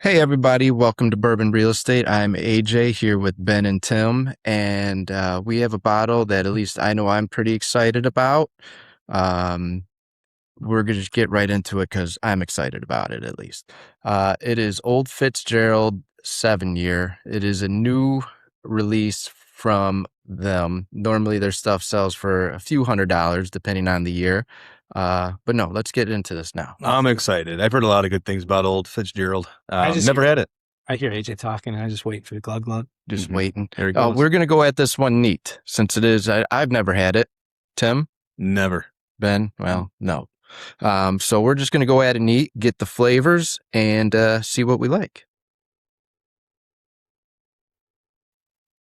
Hey everybody, welcome to Bourbon Real Estate. I'm AJ here with Ben and Tim, and we have a bottle that at least I know I'm pretty excited about. Um, we're gonna just get right into it because I'm excited about it at least. It is Old Fitzgerald 7 Year. It is a new release from them. Normally their stuff sells for a few $100s depending on the year. But no, let's get into this now. I'm excited. I've heard a lot of good things about Old Fitzgerald. Never had it. I hear AJ talking and I just wait for the glug glug. Just waiting. There he goes. We're going to go at this one neat since it is, I've never had it. Tim? Never. Ben? Well, no. So we're just going to go at it neat, get the flavors, and see what we like.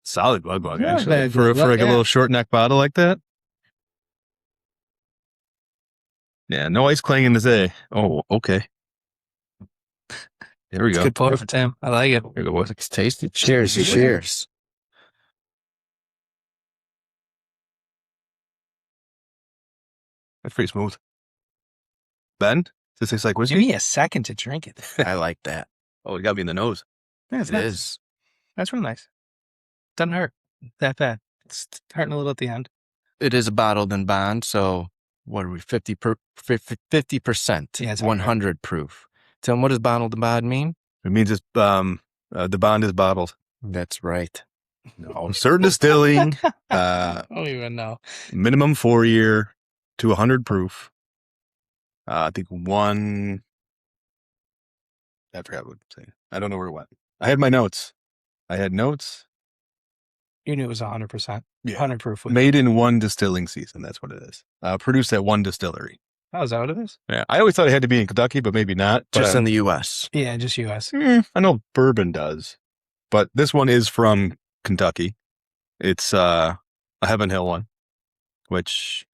Solid glug glug, Yeah, actually. bad For glug glug, like a little short neck bottle like that. Yeah, no ice clanging to say. Oh, okay. There we It's go. good pour for Tim. I like it. Here we go, boys. It's tasty. Cheers. Cheers. That's pretty smooth. Ben, does this taste like Give whiskey? me a second to drink it. I like that. Oh, it got me in the nose. Yeah, it's It nice. is. That's real nice. Doesn't hurt that bad. It's hurting a little at the end. It is a bottled and bond, so what are we, 50%? Yeah, it's 100 proof. Tim, what does bottled and bond mean? It means it's the bond is bottled. That's right. No, certain distilling, I don't even know. minimum 4 year to 100 proof. I think I forgot what I'm saying. I don't know where it went. I had my notes. I had notes. You knew it was 100%. Yeah. 100 proof. Made in one distilling season. That's what it is. Produced at one distillery. Oh, is that what it is? Yeah. I always thought it had to be in Kentucky, but maybe not. Just But, in the U.S. Yeah, just US. I know bourbon does, but this one is from Kentucky. It's a Heaven Hill one, which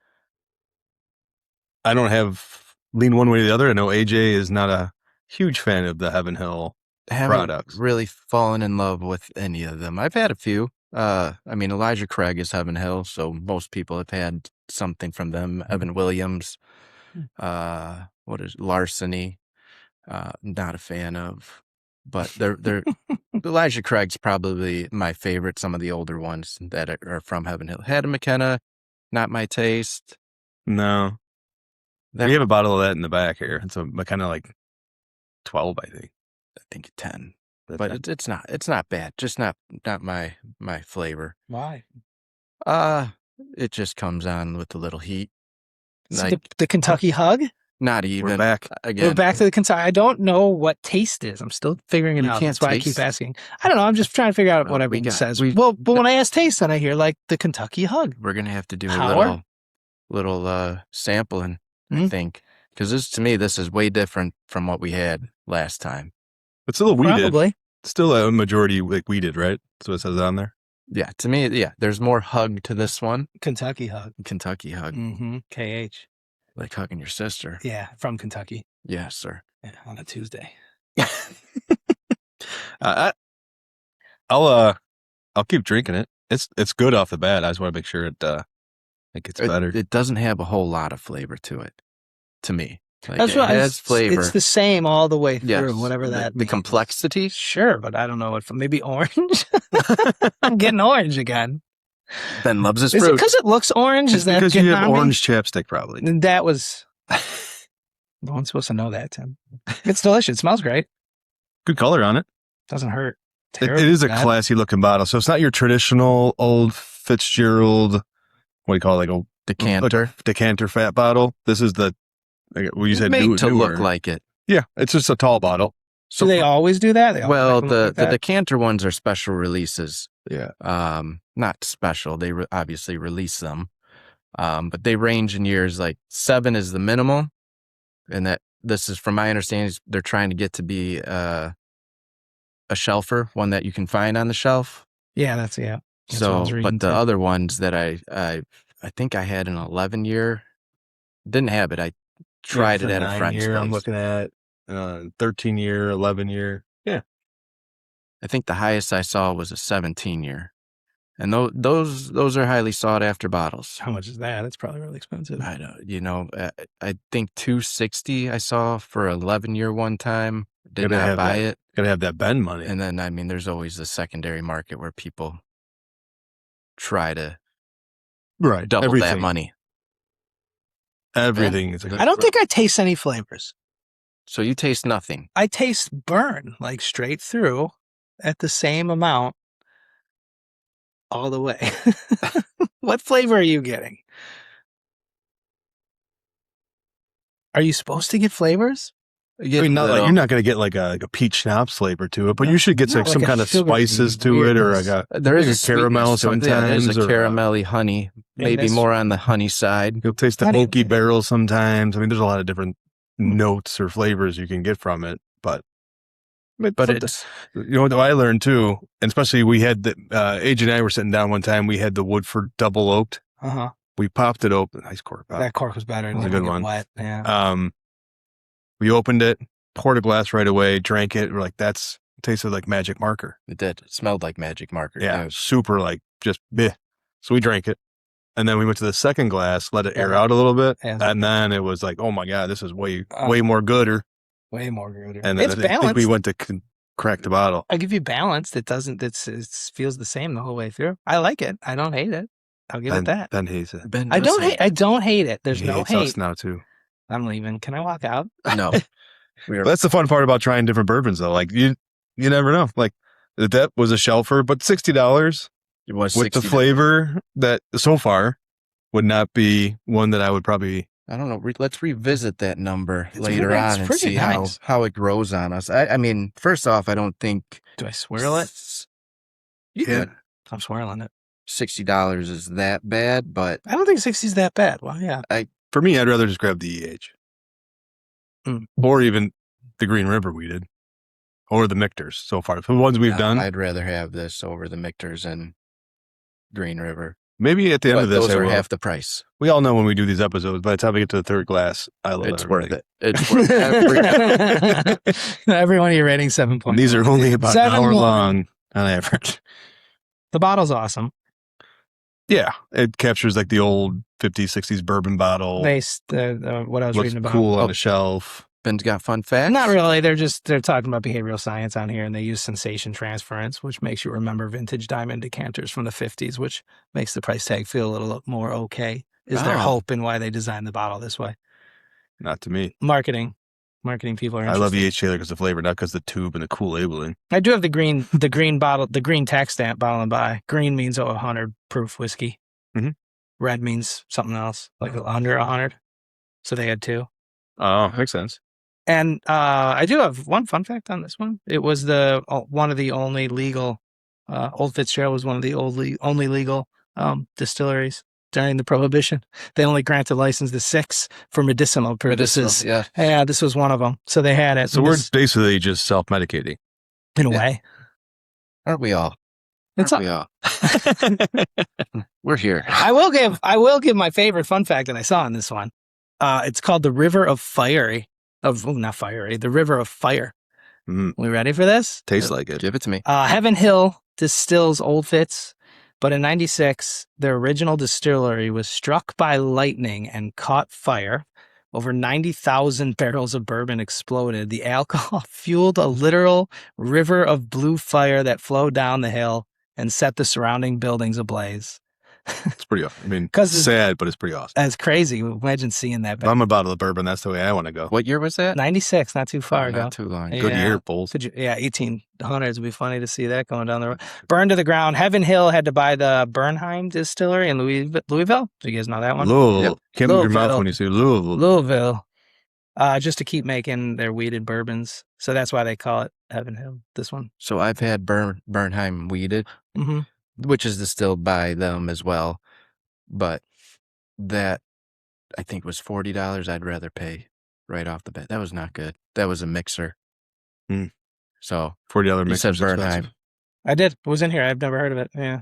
I don't have lean one way or the other. I know AJ is not a huge fan of the Heaven Hill Haven't products. really fallen in love with any of them. I've had a few. I mean, Elijah Craig is Heaven Hill, so most people have had something from them. Evan Williams, what is Larceny? Not a fan of, but they're Elijah Craig's probably my favorite. Some of the older ones that are from Heaven Hill. Haddon McKenna, not my taste. No. That, We have a bottle of that in the back here. It's kind of like 12, I think. I think 10. But it's not bad. Just not my flavor. Why? It just comes on with a little heat. So Like, the Kentucky hug? not even. We're back. Again. We're back to the Kentucky. I don't know what taste is. I'm still figuring it You out. can't That's why I taste? keep asking. I don't know. I'm just trying to figure out what we everyone got- says. we- Well, but when I ask taste, then I hear like the Kentucky hug. We're gonna have to do a Howard? little sampling, I Mhm. think, because to me this is way different from what we had last time. It's still weeded. Probably. Still a majority like weeded, right? That's what it says on there. Yeah, to me, yeah, there's more hug to this one. Kentucky hug. Kentucky hug, Mm-hmm. KH. like hugging your sister. Yeah, from Kentucky. Yes, sir. Yeah, on a Tuesday. I'll keep drinking it. It's good off the bat. I just want to make sure it gets better. It doesn't have a whole lot of flavor to it, to me. Like, That's it right. has flavor. It's the same all the way through, Yes, whatever that the means. complexity. Sure, but I don't know what. Maybe orange? I'm getting orange again. Ben loves his Is it fruit. because it looks orange? It's Is that because you getting have on me? orange chapstick, probably. And that was... No one's supposed to know that, Tim. It's delicious. It smells great. Good color on it. Doesn't hurt. It is a Bad. classy looking bottle. So it's not your traditional Old Fitzgerald. What do you call it? Like a decanter fat bottle. This is the. Well, you said made to newer. look like it. Yeah, it's just a tall bottle. Do they always do that? They always Well, make them look the like that? decanter ones are special releases. Yeah. Not special. They obviously release them, but they range in years. Like 7 is the minimum, and that this is, from my understanding, they're trying to get to be a shelfer, one that you can find on the shelf. Yeah, that's what I So, was reading but the too. other ones that I think I had an 11-year, didn't have it. I tried it at a friend's year. I'm place. looking at 13 year, 11 year. Yeah. I think the highest I saw was a 17-year. And those are highly sought after bottles. How much is that? That's probably really expensive. I don't, I think $260 I saw for 11-year one time. Did Gotta not have buy that. it. Gotta have that Ben money. And then, I mean, there's always the secondary market where people try to double Everything. that money. Everything is. I don't think I taste any flavors. So you taste nothing. I taste burn, like straight through at the same amount all the way. What flavor are you getting? Are you supposed to get flavors? I mean, not like, you're not going to get like a peach schnapps flavor to it, but you should get some like kind of spices to it, or like there is a caramel sometimes. There's a or caramelly honey, maybe more on the honey side. You'll taste the oaky barrel sometimes. I mean, there's a lot of different notes or flavors you can get from it, but it's, you know what I learned too, and especially we had the AJ and I were sitting down one time. We had the Woodford double oaked. We popped it open. Nice cork pop. That cork was better. That was a good one. Wet. Yeah. We opened it, poured a glass right away, drank it. We're like, it tasted like magic marker. It did. It smelled like magic marker. Yeah, super like just bleh. So we drank it. And then we went to the second glass, let it air out a little bit. And then it was like, oh my God, this is way more gooder. Way more gooder. And then I think we went to crack the bottle. I'll give you balanced. It feels the same the whole way through. I like it. I don't hate it. I'll give it that. Ben hates it. I don't hate it. There's no hates hate. Us now too. I'm leaving. Can I walk out? No. That's the fun part about trying different bourbons, though. Like you never know. Like that was a shelfer, but $60. It was with the flavor that so far would not be one that I would probably. I don't know. Let's revisit that number later on and see how it grows on us. I mean, first off, I don't think. Do I swirl it? Yeah, I'm swirling it. $60 is that bad, but I don't think 60 is that bad. Well, yeah. For me, I'd rather just grab the EH, or even the Green River we did, or the Michter's so far. For the ones we've done, I'd rather have this over the Michter's and Green River. Maybe at the end of this, those are half the price. We all know when we do these episodes, by the time we get to the third glass, I love it. It's worth it. It's worth it. Every one of your ratings 7.1. These are only about an hour long on average. The bottle's awesome. Yeah, it captures like the old 50s, 60s bourbon bottle. What I was reading about. Cool on the shelf. Ben's got fun facts? Not really. They're talking about behavioral science on here, and they use sensation transference, which makes you remember vintage diamond decanters from the 50s, which makes the price tag feel a little more okay. Is their hope in why they designed the bottle this way? Not to me. Marketing people are interested. I love EH Taylor because of the flavor, not because the tube and the cool labeling. I do have the green bottle, the green tax stamp bottle and buy. Green means 100 proof whiskey. Mm-hmm. Red means something else, like under 100. So they had two. Oh, makes sense. And I do have one fun fact on this one. It was one of the only legal. Old Fitzgerald was one of the only legal distilleries during the Prohibition. They only granted license to 6 for medicinal purposes. Yeah, this was one of them. So they had it. So we're basically just self-medicating. In a way. Aren't we all? We all? We're here. I will give my favorite fun fact that I saw in this one. It's called the River of Fiery. Not Fiery. The River of Fire. We ready for this? Tastes like it. Give it to me. Heaven Hill distills Old Fitz, but in 96, their original distillery was struck by lightning and caught fire. Over 90,000 barrels of bourbon exploded. The alcohol fueled a literal river of blue fire that flowed down the hill and set the surrounding buildings ablaze. It's pretty awesome. I mean, sad, but it's pretty awesome. That's crazy. Imagine seeing that. If I'm a bottle of bourbon, that's the way I want to go. What year was that? 96, not too far ago. Not too long. Good year, Bulls. 1800s would be funny to see that going down the road. Burned to the ground. Heaven Hill had to buy the Bernheim distillery in Louisville. Do you guys know that one? Louisville. Yep. Can't move your mouth when you say Louisville. Louisville. Just to keep making their weeded bourbons. So that's why they call it Heaven Hill, this one. So I've had Bernheim weeded, which is distilled by them as well. But that, I think, was $40. I'd rather pay right off the bat. That was not good. That was a mixer. So $40 mixer. You said Bernheim. I did. It was in here. I've never heard of it. Yeah.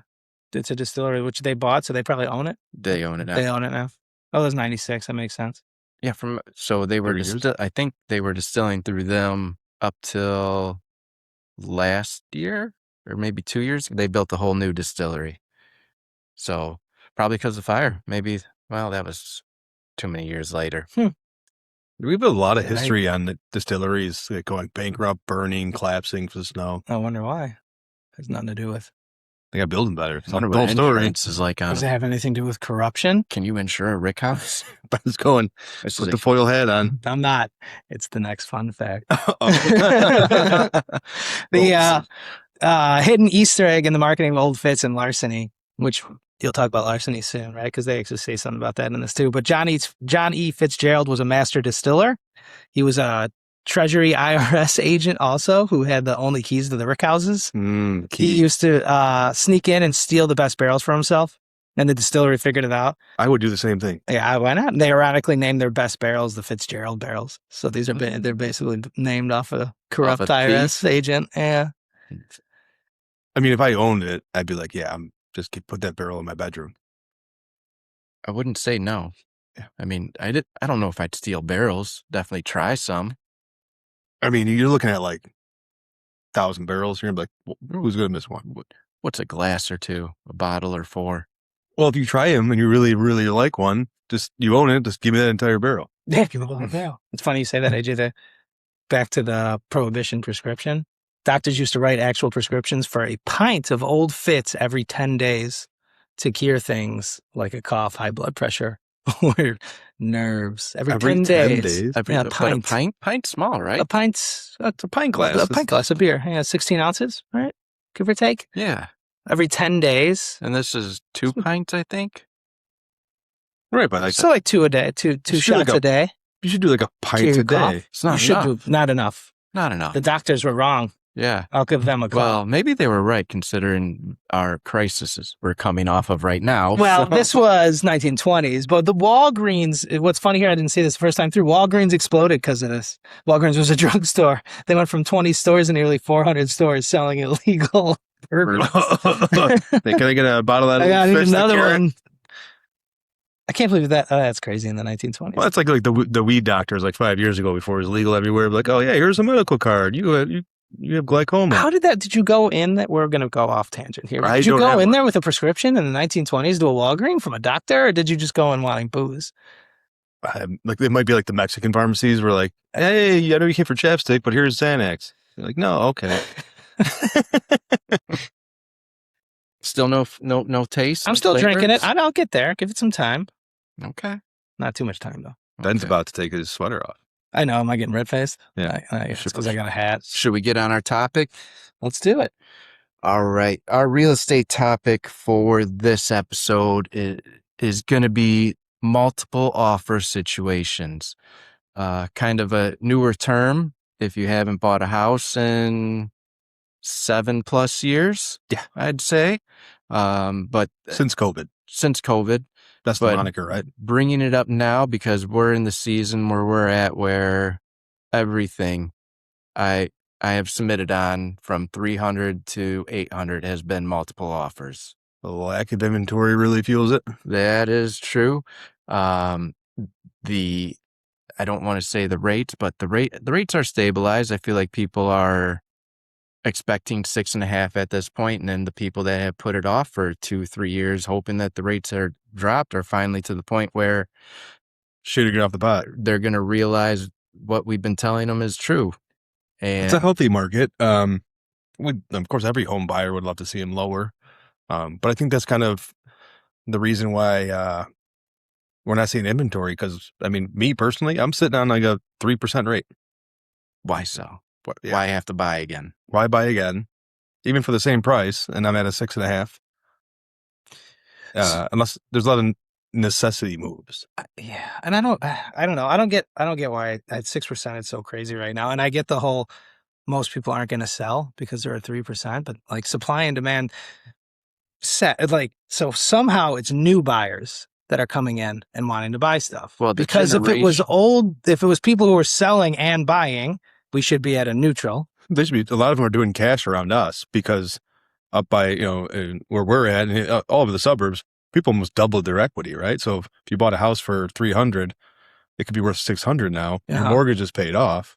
It's a distillery, which they bought, so they probably own it. They own it now. They own it now. Oh, it was 96. That makes sense. Yeah, so they were I think they were distilling through them up till last year or maybe 2 years. They built a whole new distillery. So probably because of fire. Maybe, well, that was too many years later. We have a lot of history on the distilleries going bankrupt, burning, collapsing for the snow. I wonder why. Has nothing to do with. They got building better. It's I wonder a what whole story. insurance is like on Does it. it have anything to do with corruption? Can you insure a rick house? But it's going. This Put is the foil hat on. I'm not. It's the next fun fact. Oh. The hidden Easter egg in the marketing of Old Fitz and larceny, which you'll talk about larceny soon, right? Because they actually say something about that in this too. But John E. Fitzgerald was a master distiller. He was a Treasury IRS agent also who had the only keys to the rick houses. He used to sneak in and steal the best barrels for himself. And the distillery figured it out. I would do the same thing. Yeah, why not? They ironically named their best barrels the Fitzgerald barrels. So these are they're basically named off a corrupt IRS agent. Yeah. I mean, if I owned it, I'd be like, yeah, I'm just put that barrel in my bedroom. I wouldn't say no. Yeah. I mean, I don't know if I'd steal barrels. Definitely try some. I mean, you're looking at like 1,000 barrels. You're gonna be like, who's gonna miss one? What's a glass or two, a bottle or four? Well, if you try them and you really, really like one, just you own it. Just give me that entire barrel. Yeah, give me the whole barrel. It's funny you say that, AJ. Back to the Prohibition prescription. Doctors used to write actual prescriptions for a pint of Old Fitz every 10 days to cure things like a cough, high blood pressure, or nerves. Every 10 days. A pint? Pint's small, right? A pint's It's a pint glass. a pint glass of beer. Yeah, 16 ounces, right? Give or take. Yeah. Every 10 days. And this is 2 pints, I think. Right, but like, So like 2 a day, two shots a day. you should do like a pint a day. It's not You should enough. do not enough. Not enough. The doctors were wrong. Yeah. I'll give them a call. Well, maybe they were right considering our crises we're coming off of right now. Well, So- this was 1920s, but the Walgreens, what's funny here, I didn't see this the first time through. Walgreens exploded because of this. Walgreens was a drugstore. They went from 20 stores to nearly 400 stores selling illegal bourbon. Hey, can I get a bottle out of I got Fitz another that one. I can't believe that. Oh, that's crazy in the 1920s. Well, it's like the weed doctors like 5 years ago before it was legal everywhere. Like, oh yeah, here's a medical card. You have glaucoma. How did you go in that? We're going to go off tangent here. I Did you don't go have in one. there with a prescription in the 1920s to a Walgreens from a doctor, or did you just go in wanting booze? Like it might be like the Mexican pharmacies were like, hey, I know you came for chapstick, but here's Xanax. You're like, no, okay. Still no taste? I'm no still drinking it. flavors? I'll get there. Give it some time. Okay. Not too much time, though. Ben's Okay. about to take his sweater off. I know. Am I getting red faced? Yeah. It's because I got a hat. Should we get on our topic? Let's do it. All right. Our real estate topic for this episode is going to be multiple offer situations. Kind of a newer term if you haven't bought a house in 7+ years. Yeah. I'd say. But Since COVID. since COVID, That's the But- moniker, right? bringing it up now because we're in the season where we're at where everything I have submitted on from 300 to 800 has been multiple offers. The lack of inventory really fuels it. That is true. I don't want to say the rates, but the rates are stabilized. I feel like people are expecting 6.5 at this point, and then the people that have put it off for 2-3 years, hoping that the rates are dropped, are finally to the point where Shooting it off the pot. they're going to realize what we've been telling them is true. It's a And healthy market. Of course, every home buyer would love to see them lower. But I think that's kind of the reason why we're not seeing inventory. Because, I mean, me personally, I'm sitting on like a 3% rate. why so? Yeah. Why have to buy again? Why buy again? Even for the same price, and I'm at a 6.5. Unless there's a lot of necessity moves. Yeah, and I don't know. I don't get why at 6% it's so crazy right now. And I get the whole most people aren't going to sell because they're at 3%, but like supply and demand set like so somehow it's new buyers that are coming in and wanting to buy stuff. Well, the because if it was if it was people who were selling and buying, we should be at a neutral. There should be a lot of them are doing cash around us because up by where we're at and all over the suburbs, people almost doubled their equity, right? So if you bought a house for 300, it could be worth 600 now. Your Uh-huh. mortgage is paid off,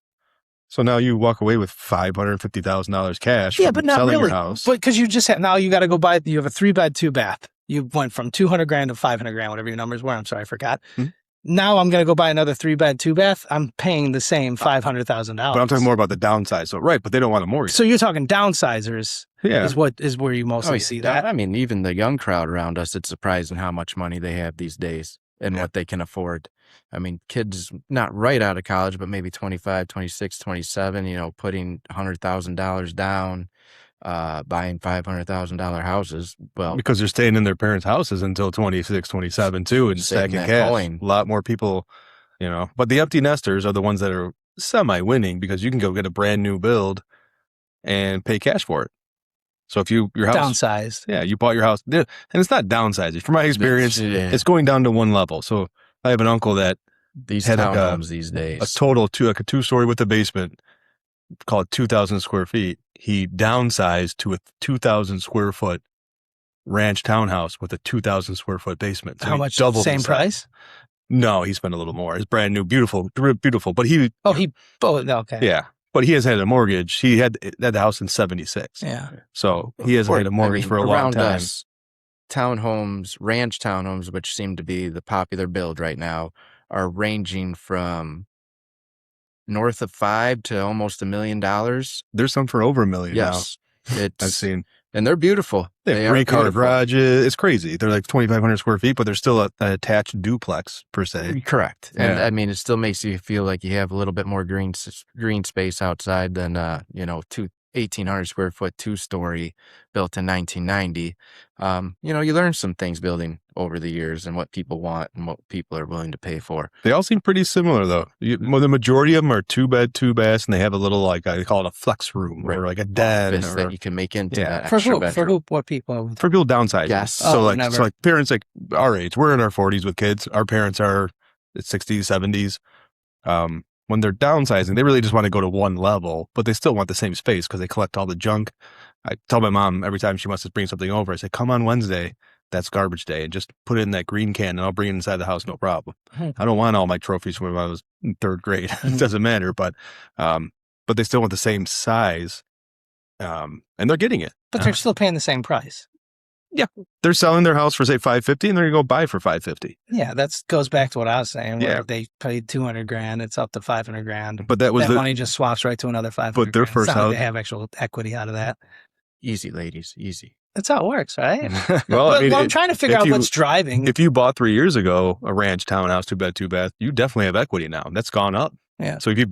so now you walk away with $550,000 cash. Yeah, from but not selling really. Your house. But because you just have now you got to go buy. You have a 3-bed, 2-bath. You went from $200,000 to $500,000, whatever your numbers were. I'm sorry, I forgot. Hmm. now I'm going to go buy another 3-bed, 2-bath. I'm paying the same $500,000. But I'm talking more about the downside. So, right, but they don't want a mortgage. So you're talking downsizers is where you mostly see that. I mean, even the young crowd around us, it's surprising how much money they have these days and what they can afford. I mean, kids not right out of college, but maybe 25, 26, 27, you know, putting $100,000 down, buying $500,000 houses. Well, because they're staying in their parents' houses until 26, 27 too, and stacking cash. Coin. A lot more people, you know, but the empty nesters are the ones that are semi-winning because you can go get a brand new build and pay cash for it. So if your house downsized, you bought your house, and it's not downsizing. From my experience, it's going down to one level. So I have an uncle that these had townhomes these days, a total a 2-story with a basement, called 2,000 square feet. He downsized to a 2,000 square foot ranch townhouse with a 2,000 square foot basement. So how much? Same price? No, he spent a little more. It's brand new, beautiful. But okay. Yeah. But he has had a mortgage. He had the house in 76. Yeah. So he has had a mortgage for a long time. Us, townhomes, ranch townhomes, which seem to be the popular build right now, are ranging from north of $5 to almost $1 million. There's some for over $1 million now. I've seen. And they're beautiful. They have 3-car garages. It's crazy. They're like 2,500 square feet, but they're still an attached duplex per se. Correct. And I mean, it still makes you feel like you have a little bit more green space outside than 1,800 square foot 2-story built in 1990. You learn some things building over the years and what people want and what people are willing to pay for. They all seem pretty similar though. The majority of them are 2-bed, 2-baths, and they have a little they call it a flex room or like a den that you can make into that for extra who? bedroom. For who? What people? For people downsizing. Yes. So like parents like our age, we're in our 40s with kids. Our parents are 60s, 70s. When they're downsizing, they really just want to go to one level, but they still want the same space because they collect all the junk. I tell my mom every time she wants to bring something over, I say, come on Wednesday, that's garbage day, and just put it in that green can and I'll bring it inside the house, no problem. I don't want all my trophies from when I was in 3rd grade. It doesn't matter, but they still want the same size, and they're getting it. But they're still paying the same price. Yeah, they're selling their house for say $550,000, and they're gonna go buy for $550,000. Yeah, that goes back to what I was saying. Where they paid $200,000, it's up to $500,000. But that money just swaps right to another $500,000. But their first house, they have actual equity out of that. Easy, ladies, easy. That's how it works, right? Well, I'm trying to figure out what's driving. If you bought 3 years ago a ranch townhouse, 2-bed, 2-bath, you definitely have equity now. That's gone up. Yeah. So if you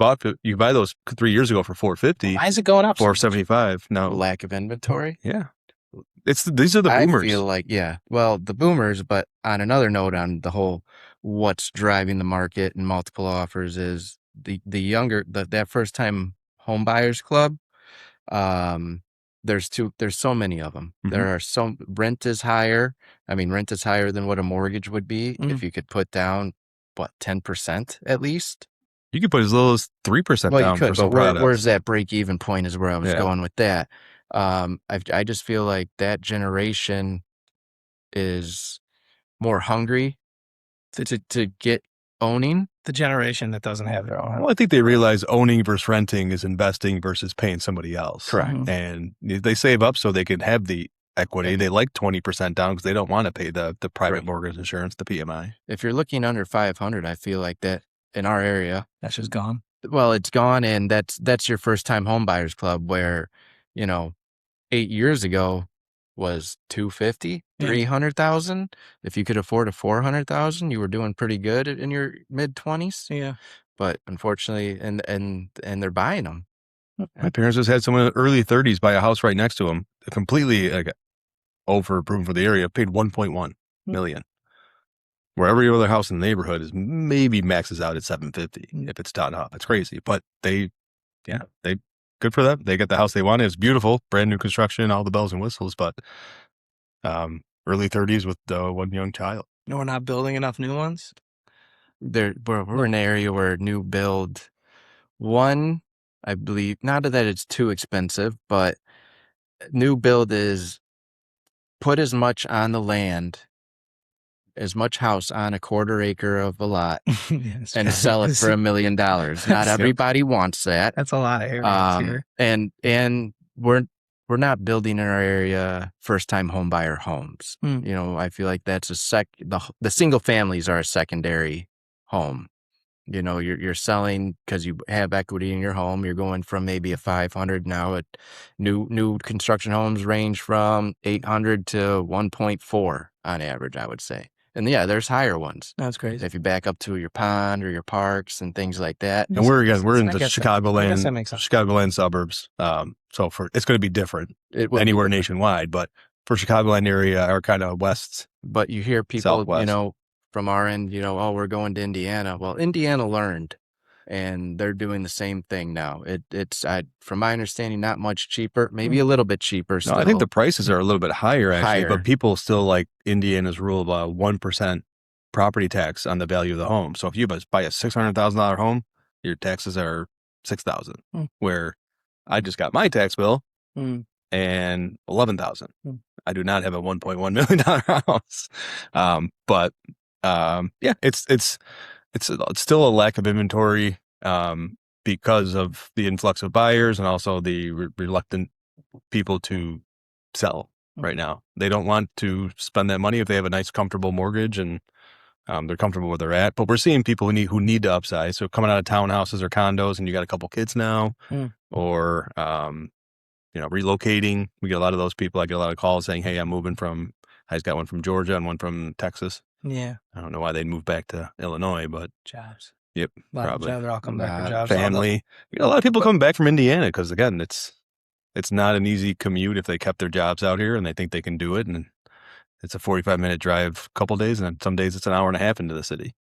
buy those 3 years ago for $450,000, why is it going up? $475,000 now. Lack of inventory. Yeah. These are the boomers. I feel like, the boomers, but on another note on the whole what's driving the market and multiple offers is the younger, that first time home buyers club. There's so many of them. Mm-hmm. There are rent is higher. I mean, rent is higher than what a mortgage would be if you could put down 10% at least. You could put as little as 3% down. You could, for some but products. where's that break even point is where I was going with that. I just feel like that generation is more hungry to get owning. The generation that doesn't have their own. Well, I think they realize owning versus renting is investing versus paying somebody else. Correct. And they save up so they can have the equity. They like 20% down because they don't want to pay the private mortgage insurance, the PMI. If you're looking under 500, I feel like that in our area, that's just gone. Well, it's gone, and that's your first time home buyers club where, 8 years ago was 250, 300,000. If you could afford a 400,000, you were doing pretty good in your mid-20s. Yeah. But unfortunately, and they're buying them. My parents just had someone in the early 30s buy a house right next to them, completely over-approved for the area, paid $1.1 million. Where every other house in the neighborhood is maybe maxes out at $750 if it's done up. It's crazy, but they good for them. They got the house they wanted. It's beautiful, brand new construction, all the bells and whistles, but early 30s with one young child. We're not building enough new ones. We're in an area where new build, I believe, not that it's too expensive, but new build is put as much on the land, as much house on a 1/4 acre of a lot and sell it for $1 million. Not everybody wants that. That's a lot of areas here. And we're not building in our area first time home buyer homes. I feel like that's the single families are a secondary home. You're selling because you have equity in your home. You're going from maybe a 500 now. At new construction homes range from 800 to 1.4 on average, I would say. And yeah, there's higher ones. That's crazy. If you back up to your pond or your parks and things like that. And we're in I the guess that makes sense. Chicagoland suburbs. So it's going to be different It will be anywhere different. nationwide, but for Chicagoland area or kind of west. But you hear people, Southwest. from our end, oh, we're going to Indiana. Well, Indiana learned, and they're doing the same thing now. It's from my understanding, not much cheaper, maybe a little bit cheaper. Still. No, I think the prices are a little bit higher actually, Higher. but people still like Indiana's rule of 1% property tax on the value of the home. So if you buy a $600,000 home, your taxes are $6,000. Where I just got my tax bill and $11,000. I do not have a $1.1 million house, but yeah, it's still a lack of inventory because of the influx of buyers and also the reluctant people to sell right now. They don't want to spend that money if they have a nice, comfortable mortgage and they're comfortable where they're at. But we're seeing people who need to upsize. So coming out of townhouses or condos, and you got a couple kids now, or relocating. We get a lot of those people. I get a lot of calls saying, "Hey, I'm moving from." I just got one from Georgia and one from Texas. Yeah. I don't know why they'd move back to Illinois, but Jobs. Yep, Probably. They're all coming back for jobs. Family. You got a lot of people coming back from Indiana because again, it's not an easy commute if they kept their jobs out here and they think they can do it. And it's a 45-minute drive a couple days, and then some days it's an hour and a half into the city.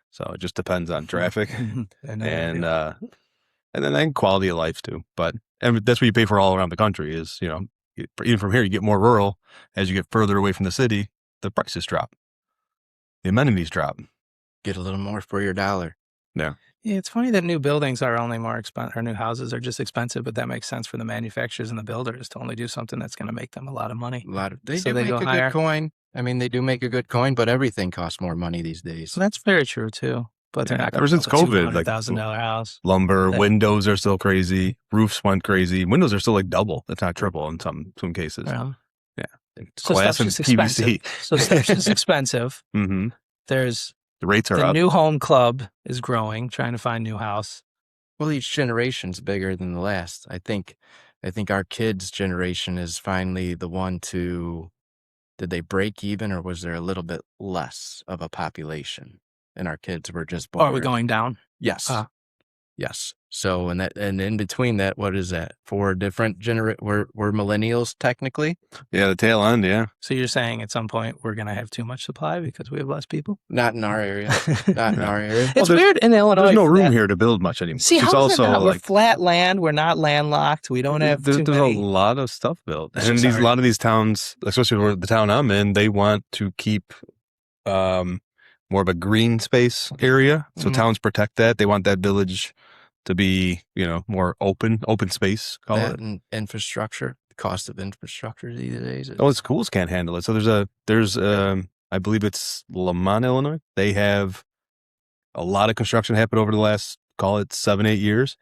So it just depends on traffic and then quality of life too. But that's what you pay for all around the country is, even from here, you get more rural. As you get further away from the city, the prices drop. The amenities drop. Get a little more for your dollar. Yeah. Yeah, it's funny that new buildings are only more expensive, or new houses are just expensive, but that makes sense for the manufacturers and the builders to only do something that's going to make them a lot of money. They do make a good coin. I mean, they do make a good coin, but everything costs more money these days. So that's very true too. But they're not ever since COVID, like $200,000 house. Lumber, windows are still crazy. Roofs went crazy. Windows are still like double, if not triple, in some cases. Yeah. So glass and PVC. So stuff's just expensive. Mm-hmm. There's the rates are the up. new home club is growing, trying to find new house. Well, each generation's bigger than the last. I think our kids' generation is finally the one to. Did they break even, or was there a little bit less of a population? And our kids were just born. Are we going down? Yes. Yes. So, and in between that, what is that? 4 different we're millennials technically. Yeah, the tail end. Yeah. So you're saying at some point we're going to have too much supply because we have less people? Not in our area. Not in our area. It's weird in Illinois. There's no room here to build much anymore. See, it's also like we're like flat land. We're not landlocked. We don't have there's too many. a lot of stuff built, and a lot of these towns, especially the town I'm in, they want to keep more of a green space area. So towns protect that. They want that village to be, more open space. Call it and infrastructure. The cost of infrastructure these days. The schools can't handle it. So there's I believe it's Lamont, Illinois. They have a lot of construction happen over the last, call it 7-8 years.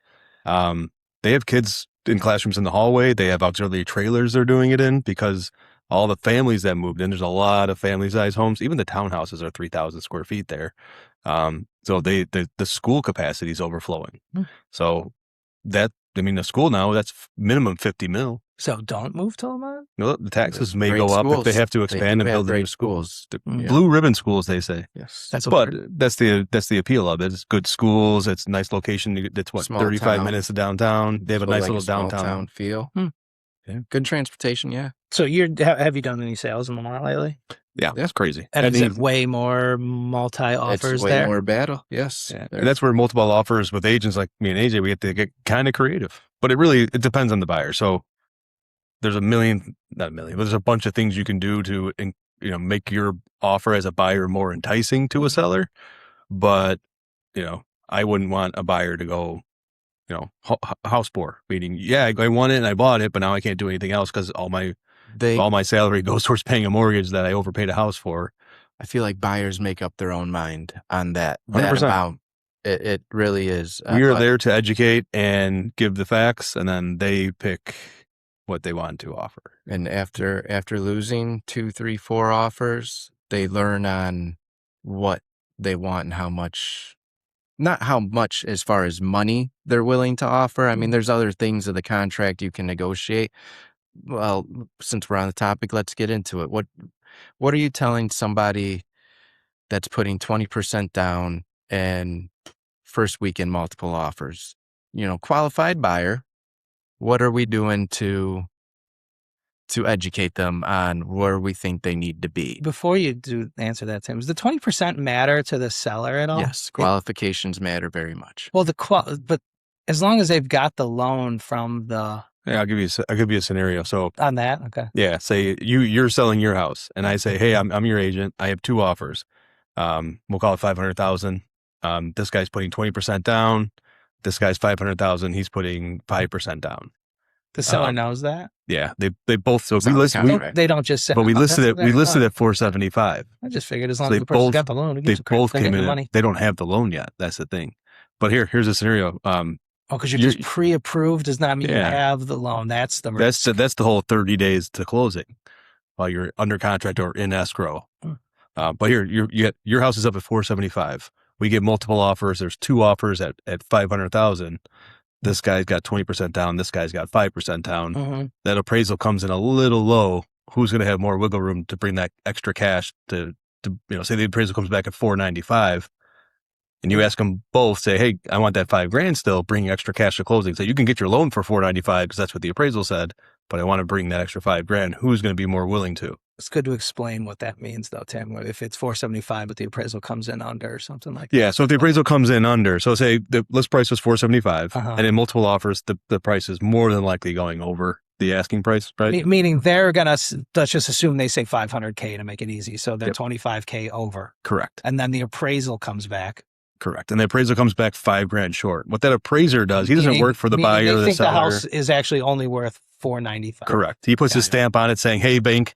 They have kids in classrooms in the hallway. They have auxiliary trailers they're doing it in because all the families that moved in, there's a lot of family-sized homes. Even the townhouses are 3,000 square feet there. So the school capacity is overflowing. So the school now, that's minimum 50 mil. So don't move to Lamont? No, the taxes may go up if they have to expand and build new schools. Blue ribbon schools, they say. Yes. That's the appeal of it. It's good schools. It's a nice location. It's 35 minutes to downtown. They have a nice little downtown feel. Yeah. Good transportation. Yeah. So have you done any sales in Lamont lately? Yeah, that's crazy. And is it way more multi-offers there? Way more battle. Yes. Yeah. And that's where multiple offers with agents like me and AJ, we have to get kind of creative. But it depends on the buyer. So there's not a million, but there's a bunch of things you can do to, make your offer as a buyer more enticing to a seller. But, I wouldn't want a buyer to go, house poor, meaning, I want it and I bought it, but now I can't do anything else because all my salary goes towards paying a mortgage that I overpaid a house for. I feel like buyers make up their own mind on that 100%. Amount. It really is. We are there to educate and give the facts, and then they pick what they want to offer. And after losing 2, 3, 4 offers, they learn on what they want and how much not how much as far as money they're willing to offer. I mean, there's other things of the contract you can negotiate. Well, since we're on the topic, let's get into it. What are you telling somebody that's putting 20% down and first weekend multiple offers? Qualified buyer. What are we doing to educate them on where we think they need to be? Before you do answer that, Tim, does the 20% matter to the seller at all? Yes, qualifications matter very much. Well, but as long as they've got the loan from the... Yeah, I'll give you a scenario. So On that, okay. yeah, say you're selling your house, and I say, hey, I'm your agent. I have 2 offers. We'll call it 500,000. This guy's putting 20% down. This guy's 500,000. He's putting 5% down. The seller knows that? Yeah, they both. So Sounds we listed, contract. They don't just say... but we listed it. We listed it. at 475. I just figured as long So as they the person's both- got the loan, who They gives a crap? both They're came getting in. the money. They don't have the loan yet. That's the thing. But here's a scenario. Oh, because you're just pre-approved does not mean you Yeah. have the loan. That's the risk. That's the whole 30 days to closing while you're under contract or in escrow. But here, your house is up at 475. We get multiple offers. There's 2 offers at 500,000. This guy's got 20% down. This guy's got 5% down. Mm-hmm. That appraisal comes in a little low. Who's going to have more wiggle room to bring that extra cash to say the appraisal comes back at 495, and you ask them both, say, hey, I want that $5,000 still. Bring extra cash to closing. So you can get your loan for 495 because that's what the appraisal said. But I want to bring that extra $5,000. Who's going to be more willing to? It's good to explain what that means, though, Tim. If it's 475, but the appraisal comes in under or something like that. Yeah. So if the appraisal comes in under, so say the list price was 475, and in multiple offers, the price is more than likely going over the asking price, right? Meaning they're going to, let's just assume they say 500K to make it easy. So they're 25K over. Correct. And then the appraisal comes back. Correct. And the appraisal comes back $5,000 short. What that appraiser does, he doesn't work for the buyer or the They think seller. the house is actually only worth 495. Correct. He puts his stamp on it saying, hey, bank.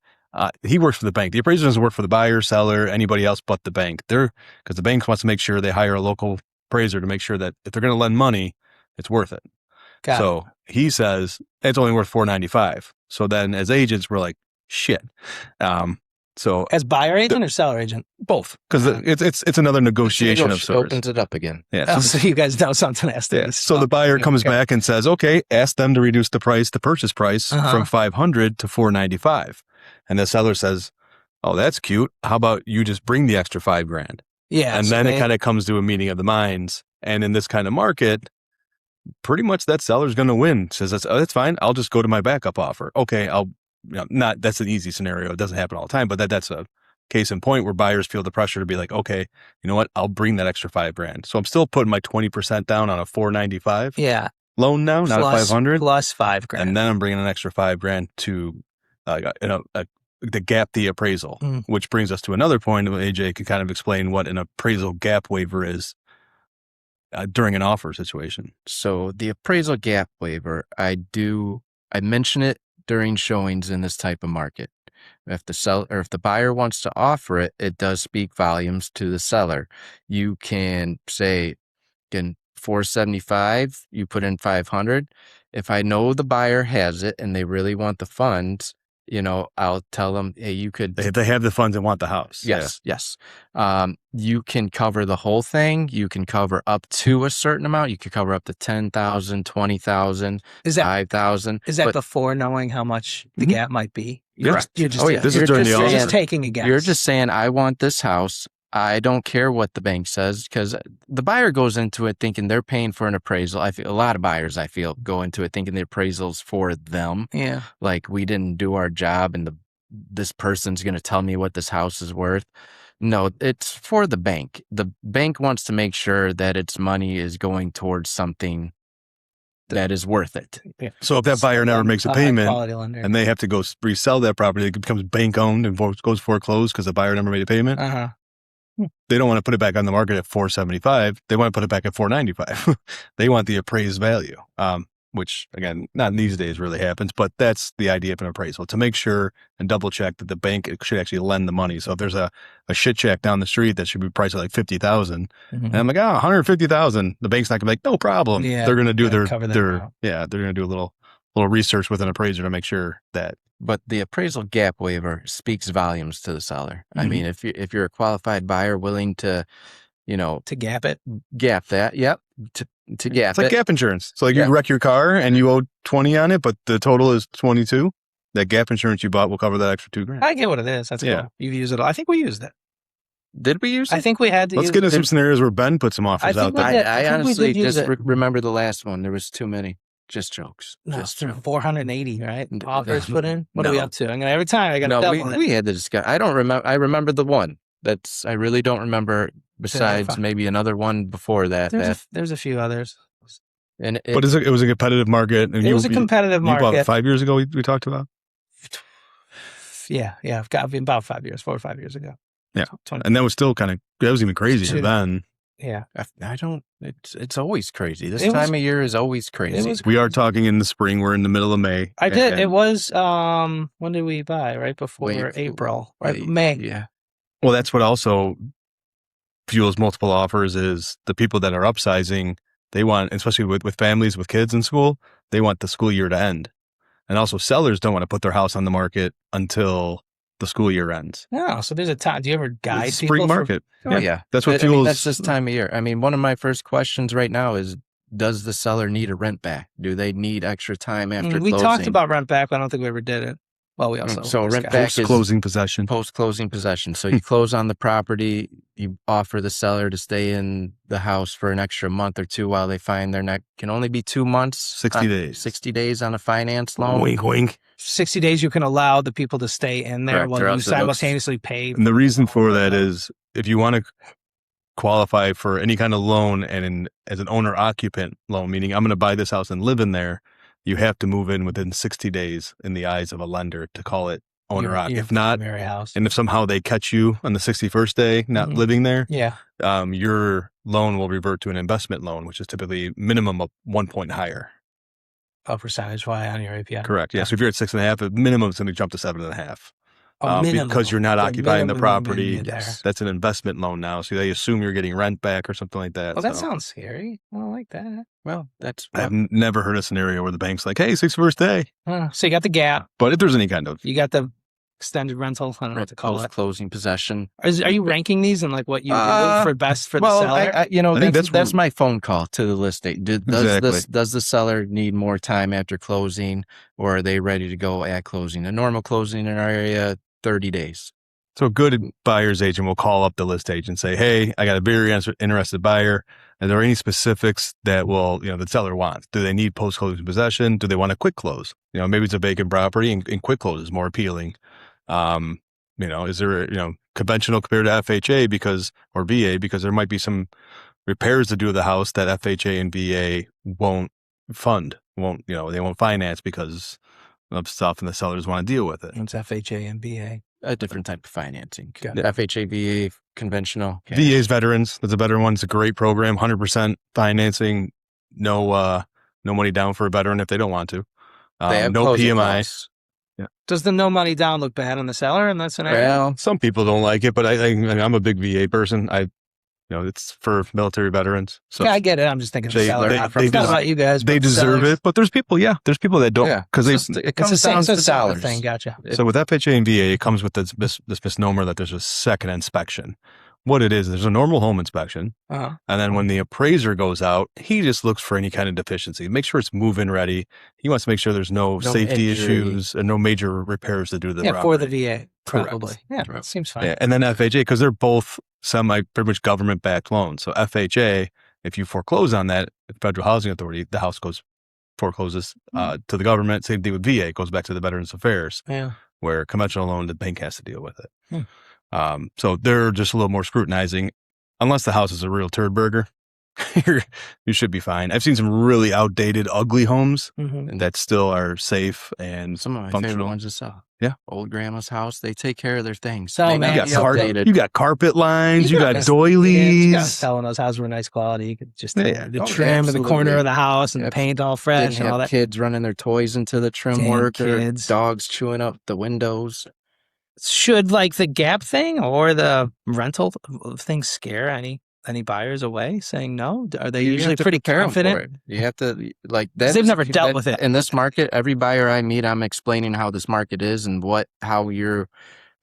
He works for the bank. The appraiser doesn't work for the buyer, seller, anybody else but the bank. Because the bank wants to make sure they hire a local appraiser to make sure that if they're going to lend money, it's worth it. So he says it's only worth 495. So then as agents, we're like, shit. So as buyer agent or seller agent? Both, because it's another negotiation of sorts. Opens it up again. Yeah. So you guys know something has to be. So the buyer comes back and says, okay, ask them to reduce the purchase price from 500 to 495. And the seller says, oh, that's cute. How about you just bring the extra $5,000? Yeah. And so then it kind of comes to a meeting of the minds. And in this kind of market, pretty much that seller's going to win. Says, that's fine. I'll just go to my backup offer. Okay, that's an easy scenario. It doesn't happen all the time, but that's a case in point where buyers feel the pressure to be like, okay, you know what? I'll bring that extra $5,000. So I'm still putting my 20% down on a 495 loan now, not a 500 plus $5,000. And then I'm bringing an extra $5,000 to, the gap the appraisal, which brings us to another point. AJ could kind of explain what an appraisal gap waiver is during an offer situation. So the appraisal gap waiver, I mention it during showings in this type of market. If the buyer wants to offer it, it does speak volumes to the seller. You can say, again, 475, you put in 500. If I know the buyer has it and they really want the funds, I'll tell them, hey, you could. They have the funds and want the house. Yes, yes. You can cover the whole thing. You can cover up to a certain amount. You could cover up to 10,000, 20,000, 5,000. Is that before knowing how much the gap might be? Correct. This is during the offer. You're just taking a guess. You're just saying, I want this house. I don't care what the bank says, because the buyer goes into it thinking they're paying for an appraisal. I feel a lot of buyers, go into it thinking the appraisal's for them. Yeah. Like we didn't do our job and this person's going to tell me what this house is worth. No, it's for the bank. The bank wants to make sure that its money is going towards something that is worth it. Yeah. So if that buyer never makes a payment and they have to go resell that property, it becomes bank owned and goes foreclosed because the buyer never made a payment. They don't want to put it back on the market at 475. They want to put it back at 495. They want the appraised value, which again, not these days really happens, but that's the idea of an appraisal, to make sure and double check that the bank should actually lend the money. So if there's a shit shack down the street that should be priced at like 50,000 and I'm like, 150,000, the bank's not gonna be like, no problem. Yeah, they're going to do they're going to do a little research with an appraiser to make sure that. But the appraisal gap waiver speaks volumes to the seller. I mean, if you're a qualified buyer willing to To gap it. gap that. Yep. To gap It's like it. gap insurance. So like Yeah. you wreck your car and you owe 20 on it, but the total is 22. That gap insurance you bought will cover that extra $2,000. I get what it is. That's cool. You've used it. I think we used it. Did we use it? I think we had to Let's use get into it. some scenarios where Ben put some offers out there. I think we honestly did use just it. remember the last one. There was too many. Just jokes. No, Just it's 480, right? N- Offers no. put in. What are we No. up to? I'm gonna every time I got to No, double it. we had the discussion. I don't remember. I remember the one. I really don't remember. Besides fine. maybe another one before that. There's a few others. And But it was a competitive market. And It was a competitive you bought market. it 5 years ago, we talked about? Yeah. I've got about 5 years, 4 or 5 years ago. Yeah. 20. And that was still that was even crazier Two. then. Yeah. I don't. It's always crazy. This It was- time of year is always crazy. was- We are talking in the spring. We're in the middle of May. I did. And It was when did we buy? Right before April. Right, May. Yeah. Well, that's what also fuels multiple offers is the people that are upsizing, they want, especially with families with kids in school, they want the school year to end. And also sellers don't want to put their house on the market until the school year ends. No, so there's a time. Do you ever guide It's people? spring market. Oh yeah. That's what I mean, fuels. that's this time of year. I mean, one of my first questions right now is, does the seller need a rent back? Do they need extra time after We closing? talked about rent back, but I don't think we ever did it. Well, we also So rent discussed- back is Post-closing possession. post-closing possession. So you close on the property, you offer the seller to stay in the house for an extra month or two while they find their next. Can only be 2 months. 60 days. 60 days on a finance loan. Wink, wink. 60 days you can allow the people to stay in there Correct, while or you else it looks- simultaneously pay. And the reason for that is if you want to qualify for any kind of loan and as an owner occupant loan, meaning I'm going to buy this house and live in there, you have to move in within 60 days in the eyes of a lender to call it owner your occupant. If not, primary house. and if somehow they catch you on the 61st day not Mhm. living there, Yeah. your loan will revert to an investment loan, which is typically minimum of 1 point higher. A percentage why on your API. Correct. Yeah. So if you're at 6.5, at minimum it's going to jump to 7.5. A minimum. Because you're not The occupying the minimum property. minimum there. That's an investment loan now. So they assume you're getting rent back or something like that. Well, that So sounds scary. I don't like that. Well, that's I've never heard a scenario where the bank's like, hey, 61st day. So you got the gap. But if there's any kind of, You got the extended rental. I don't know what to call it. post-closing possession. Are you ranking these and like what you look for best for the Well, seller? I think that's that's my phone call to the listing. Does Exactly. does the seller need more time after closing, or are they ready to go at closing? A normal closing in our area, 30 days. so a good buyer's agent will call up the list agent and say, hey, I got a very interested buyer. Are there any specifics that the seller wants? Do they need post-closing possession? Do they want a quick close? Maybe it's a vacant property and quick close is more appealing. Is there, conventional compared to FHA or VA, because there might be some repairs to do to the house that FHA and VA won't fund, they won't finance because of stuff and the sellers want to deal with it. It's FHA and BA. A different type of financing. Got The FHA, VA, conventional. VA's veterans, that's a better one. It's a great program, 100% financing, no money down for a veteran if they don't want to. They have No closing PMI. costs. Does the no money down look bad on the seller in that scenario? Well, Some people don't like it, but I'm a big VA person. It's for military veterans. So Yeah, I get it. I'm just thinking the They- seller. they- Not they it's not des- about you guys. they but the deserve sellers. it, but there's people that don't, yeah, because it It's comes the same down to seller dollars. thing. Gotcha. So with FHA and VA, it comes with this misnomer that there's a second inspection. What it is, there's a normal home inspection. Uh-huh. And then when the appraiser goes out, he just looks for any kind of deficiency. Make sure it's move-in ready. He wants to make sure there's no safety injury. issues and no major repairs to do to the Yeah, for property. the VA, Correct. probably. Yeah, Correct. seems fine. Yeah, and then FHA, because they're both pretty much government-backed loans. So FHA, if you foreclose on that, the Federal Housing Authority, the house forecloses to the government. Same thing with VA, it goes back to the Veterans Affairs, Yeah. where conventional loan, the bank has to deal with it. Hmm. So they're just a little more scrutinizing. Unless the house is a real turd burger, you should be fine. I've seen some really outdated, ugly homes Mm-hmm. that still are safe and Some of my favorite functional. ones to sell. Yeah. Old grandma's house. They take care of their things. So, They man, may You got, be yeah, outdated. carpet lines, you got Yeah, doilies. telling us houses were nice quality. You could just Yeah. the Oh, trim in the corner absolutely. of the house and the Yep. paint all Didn't fresh and all have that. kids running their toys into the trim Damn work, or kids. dogs chewing up the windows. Should like the gap thing or the rental thing scare any buyers away saying no? Are they You usually have to pretty prepare 'em for confident? it. You have to like 'Cause that. they've never dealt with it. In this market. Every buyer I meet, I'm explaining how this market is and how you're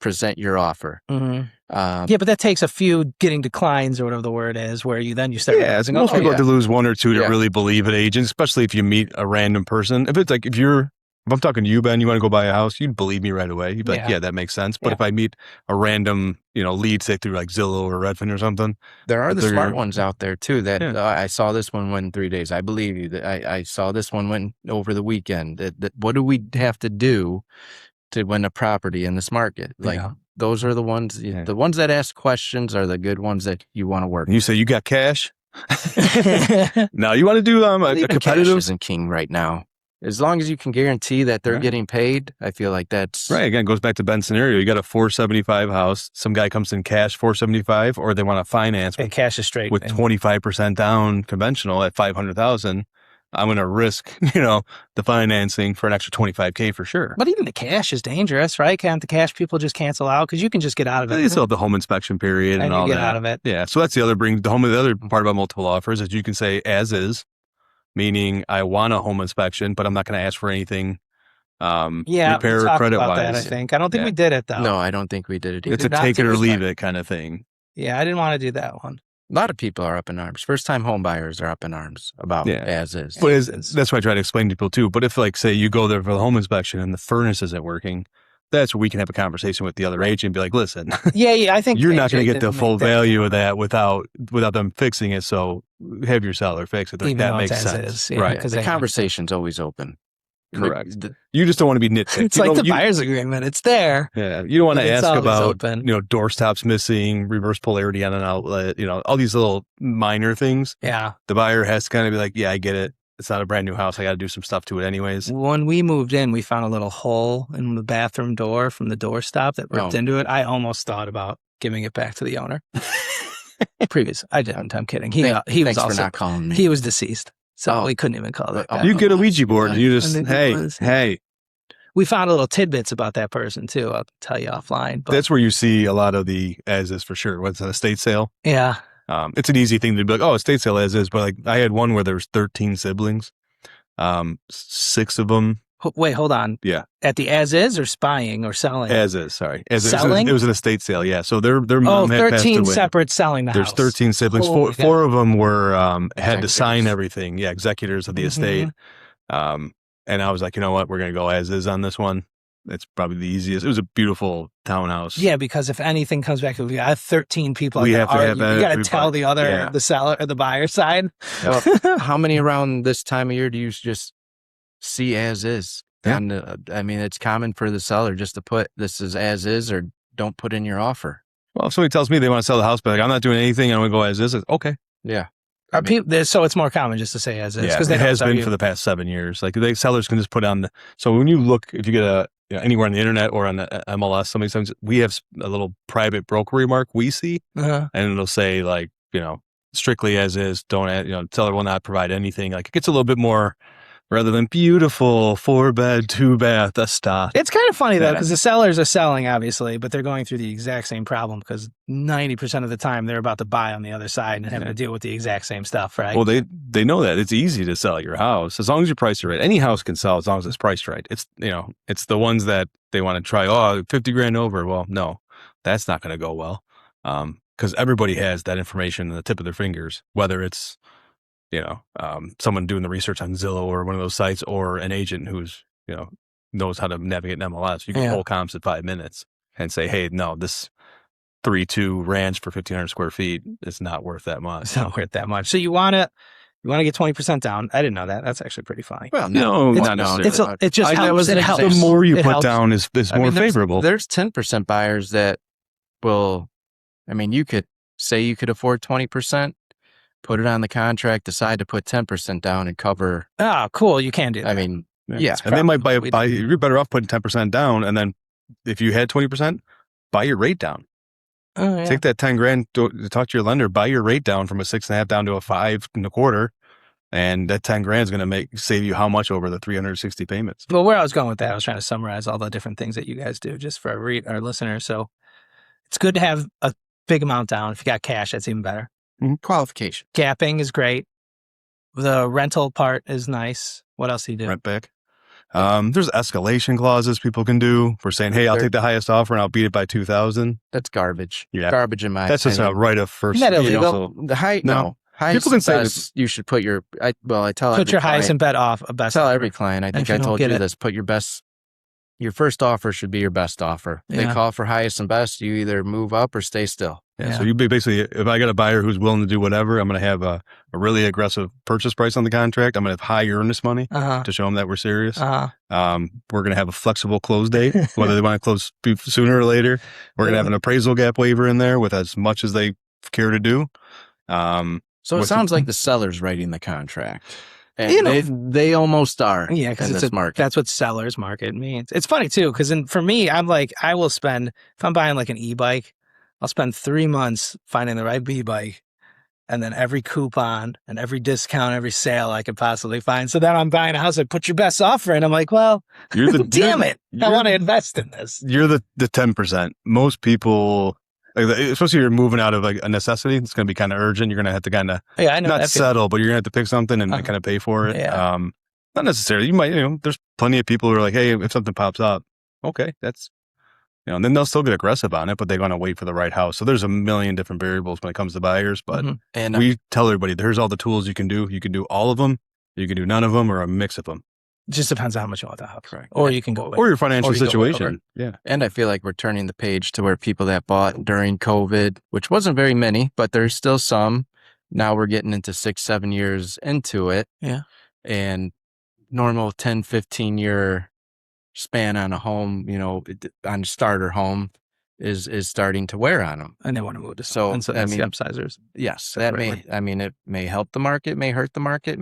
present your offer. Yeah, but that takes a few getting declines or whatever the word is, where you start. Yeah, realizing, most people have to lose one or two to Yeah. really believe an agent, especially if you meet a random person. If it's like, if I'm talking to you, Ben, you want to go buy a house, you'd believe me right away. You'd be like, yeah, that makes sense. But if I meet a random, lead, say through like Zillow or Redfin or something. There are the smart ones out there too that I saw this one went in 3 days. I believe you that I saw this one went over the weekend. That what do we have to do to win a property in this market? Like those are the ones, the ones that ask questions are the good ones that you want to work. You say you got cash? No, you want to do a competitive? Cash isn't king right now. As long as you can guarantee that they're getting paid, I feel like that's right. Again, it goes back to Ben's scenario. You got a 475 house. Some guy comes in cash 475, or they want to finance and cash is straight with 25% down conventional at 500,000. I'm going to risk, the financing for an extra 25K for sure. But even the cash is dangerous, right? Can't the cash people just cancel out? Because you can just get out of it. You still have the home inspection period and all get that. out of it. Yeah. So that's the other part about multiple offers is you can say as is, meaning I want a home inspection, but I'm not going to ask for anything repair or credit wise. That, I think. I don't think we did it though. No, I don't think we did it either. It's a take it or leave it kind of thing. Yeah, I didn't want to do that one. A lot of people are up in arms. First-time home buyers are up in arms about as is. But that's what I try to explain to people too. But if, like, say you go there for the home inspection and the furnace isn't working, that's where we can have a conversation with the other agent and be like, listen, I think you're not going to get the full value of that without them fixing it. So have your seller fix it. That makes sense. Right. Because the conversation's always open. Correct. You just don't want to be nitpicked. It's like the buyer's agreement. It's there. Yeah. You don't want to ask about, door stops missing, reverse polarity on an outlet, all these little minor things. Yeah. The buyer has to kind of be like, yeah, I get it. It's not a brand new house. I got to do some stuff to it anyways. When we moved in, we found a little hole in the bathroom door from the doorstop that ripped into it. I almost thought about giving it back to the owner. I didn't. I'm kidding. He was also for not calling me. He was deceased. So we couldn't even call it. You get a Ouija board and you just, hey. We found little tidbits about that person too. I'll tell you offline. But that's where you see a lot of the as is for sure. What's an estate sale? Yeah. It's an easy thing to be like, oh, estate sale as is. But like I had one where there was 13 siblings. 6 of them. Wait, hold on. Yeah. At the as is or spying or selling? As is, sorry. Selling? It was an estate sale, yeah. So their mom had 13 passed away. Separate selling the house. There's 13 siblings. Four of them were had to sign everything. Yeah, executors of the estate. And I was like, you know what? We're going to go as is on this one. It's probably the easiest. It was a beautiful townhouse. Yeah, because if anything comes back, we have 13 people. We have to have you got to tell the other, the seller or the buyer side. Well, how many around this time of year do you just see as is? Yeah. And it's common for the seller just to put this is as is or don't put in your offer. Well, if somebody tells me they want to sell the house, but like I'm not doing anything, I'm going to go as is. Okay. Yeah. So it's more common just to say as is. Yeah, it has been for the past 7 years. Like the sellers can just put on so when you look, if you get anywhere on the internet or on the MLS, sometimes we have a little private broker mark we see, and it'll say like, strictly as is, don't add, seller will not provide anything. Like it gets a little bit more rather than beautiful 4-bed, 2-bath, a stock. It's kind of funny though, because the sellers are selling obviously, but they're going through the exact same problem because 90% of the time they're about to buy on the other side and having to deal with the exact same stuff, right? Well, they know that it's easy to sell your house as long as your price is right. Any house can sell as long as it's priced right. It's it's the ones that they want to try. Oh, 50 grand over. Well, no, that's not going to go well, because everybody has that information in the tip of their fingers, whether it's someone doing the research on Zillow or one of those sites, or an agent who's, knows how to navigate an MLS. You can pull comps at 5 minutes and say, hey, no, this 3-2 ranch for 1,500 square feet is not worth that much. It's not worth that much. So you want to get 20% down. I didn't know that. That's actually pretty funny. Well, no, it's not it just helps. It helps. The more you put helps. down is more favorable. There's 10% buyers that will, you could say you could afford 20%. Put it on the contract, decide to put 10% down and cover. Oh, cool. You can do that. Yeah. And they might buy, you're better off putting 10% down. And then if you had 20%, buy your rate down. Oh, yeah. Take that 10 grand to talk to your lender, buy your rate down from a 6.5 down to a 5.25. And that 10 grand is going to save you how much over the 360 payments? Well, where I was going with that, I was trying to summarize all the different things that you guys do just for our listeners. So it's good to have a big amount down. If you got cash, that's even better. Qualification. Gapping is great. The rental part is nice. What else do you do? Rent back. There's escalation clauses people can do for saying, "Hey, I'll take the highest offer and I'll beat it by 2,000." That's garbage. Yeah. Garbage in my That's just a opinion. right of first. Isn't that you know, illegal? The high, No. no. Highest People can say best, you should put your, I tell Put every your highest client, and bet off a best. tell offer. every client, I And think if you I don't told get you it- this, put your first offer should be your best offer. They Yeah. call for highest and best, you either move up or stay still. Yeah. So you basically, if I got a buyer who's willing to do whatever, I'm going to have a really aggressive purchase price on the contract. I'm going to have high earnest money to show them that we're serious. We're going to have a flexible close date, whether they want to close sooner or later. We're going to have an appraisal gap waiver in there with as much as they care to do. So it sounds like the seller's writing the contract. And they almost are. Yeah, because in this market. That's what seller's market means. It's funny too, because for me, I'm like, I will spend, if I'm buying like an e-bike, I'll spend 3 months finding the right e-bike, and then every coupon and every discount, every sale I could possibly find. So then I'm buying a house, I put your best offer in. I'm like, well, damn it, I want to invest in this. You're the 10%. Most people, especially if you're moving out of like a necessity, it's going to be kind of urgent. You're going to have to kind of I know not settle, but you're going to have to pick something and kind of pay for it. Yeah. Not necessarily. You might, there's plenty of people who are like, hey, if something pops up, okay, that's, and then they'll still get aggressive on it, but they're going to wait for the right house. So there's a million different variables when it comes to buyers, but and we tell everybody, there's all the tools you can do. You can do all of them. You can do none of them or a mix of them. It just depends on how much you want the house. Correct. Or you can go or your financial or you go situation. Yeah. And I feel like we're turning the page to where people that bought during COVID, which wasn't very many, but there's still some. Now we're getting into 6-7 years into it. Yeah. And normal 10, 15 year span on a home, on a starter home is starting to wear on them. And they want to move to So, and so I that's mean, the upsizers. Yes, that it may help the market, may hurt the market,